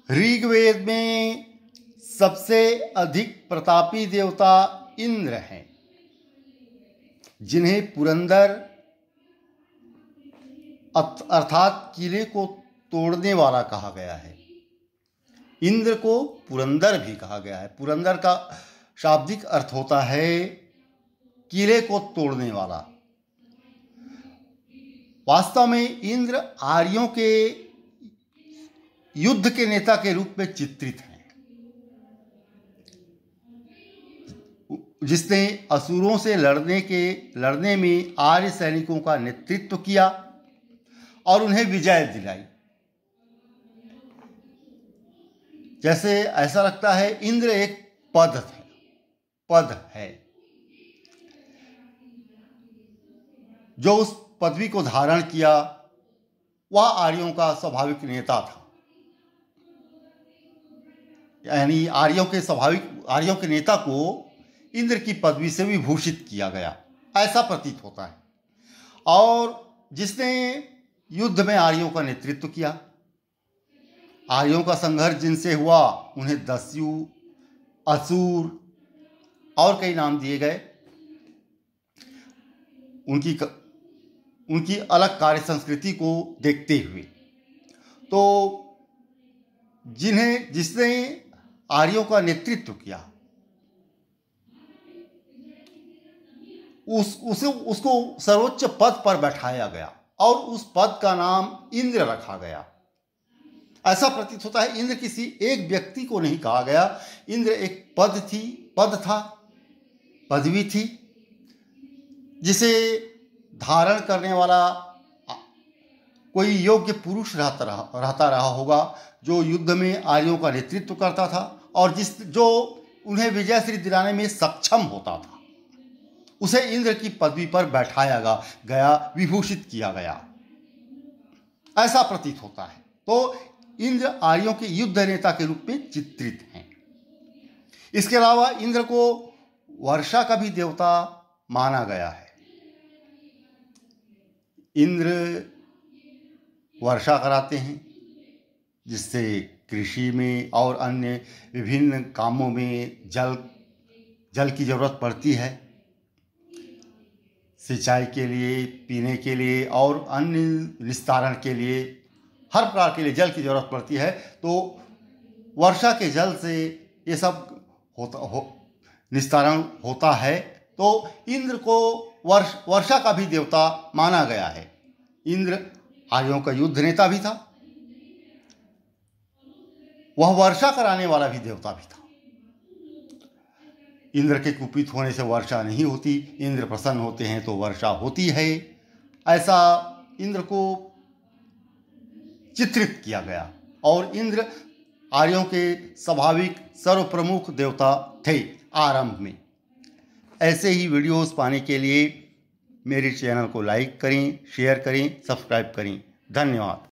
ऋग्वेद में सबसे अधिक प्रतापी देवता इंद्र हैं, जिन्हें पुरंदर अर्थात किले को तोड़ने वाला कहा गया है। इंद्र को पुरंदर भी कहा गया है। पुरंदर का शाब्दिक अर्थ होता है किले को तोड़ने वाला। वास्तव में इंद्र आर्यों के युद्ध के नेता के रूप में चित्रित हैं, जिसने असुरों से लड़ने में आर्य सैनिकों का नेतृत्व किया और उन्हें विजय दिलाई। जैसे ऐसा लगता है इंद्र एक पद है जो उस पदवी को धारण किया। वह आर्यों का स्वाभाविक नेता था, यानी आर्यों के नेता को इंद्र की पदवी से विभूषित किया गया, ऐसा प्रतीत होता है। और जिसने युद्ध में आर्यों का नेतृत्व किया, आर्यों का संघर्ष जिनसे हुआ उन्हें दस्यु, असुर और कई नाम दिए गए। उनकी अलग कार्य संस्कृति को देखते हुए तो जिसने आर्यों का नेतृत्व किया उसको सर्वोच्च पद पर बैठाया गया और उस पद का नाम इंद्र रखा गया। ऐसा प्रतीत होता है इंद्र किसी एक व्यक्ति को नहीं कहा गया। इंद्र एक पदवी थी जिसे धारण करने वाला कोई योग्य पुरुष रहता रहा होगा, जो युद्ध में आर्यों का नेतृत्व करता था और जो उन्हें विजय श्री दिलाने में सक्षम होता था। उसे इंद्र की पदवी पर बैठाया गया, विभूषित किया गया, ऐसा प्रतीत होता है। तो इंद्र आर्यों के युद्ध नेता के रूप में चित्रित हैं। इसके अलावा इंद्र को वर्षा का भी देवता माना गया है। इंद्र वर्षा कराते हैं, जिससे कृषि में और अन्य विभिन्न कामों में जल की जरूरत पड़ती है। सिंचाई के लिए, पीने के लिए और अन्य निस्तारण के लिए, हर प्रकार के लिए जल की जरूरत पड़ती है। तो वर्षा के जल से ये सब निस्तारण होता है। तो इंद्र को वर्षा का भी देवता माना गया है। इंद्र आर्यों का युद्ध नेता भी था, वह वर्षा कराने वाला भी देवता भी था। इंद्र के कुपित होने से वर्षा नहीं होती, इंद्र प्रसन्न होते हैं तो वर्षा होती है, ऐसा इंद्र को चित्रित किया गया। और इंद्र आर्यों के स्वाभाविक सर्वप्रमुख देवता थे आरंभ में। ऐसे ही वीडियोस पाने के लिए मेरे चैनल को लाइक करें, शेयर करें, सब्सक्राइब करें। धन्यवाद।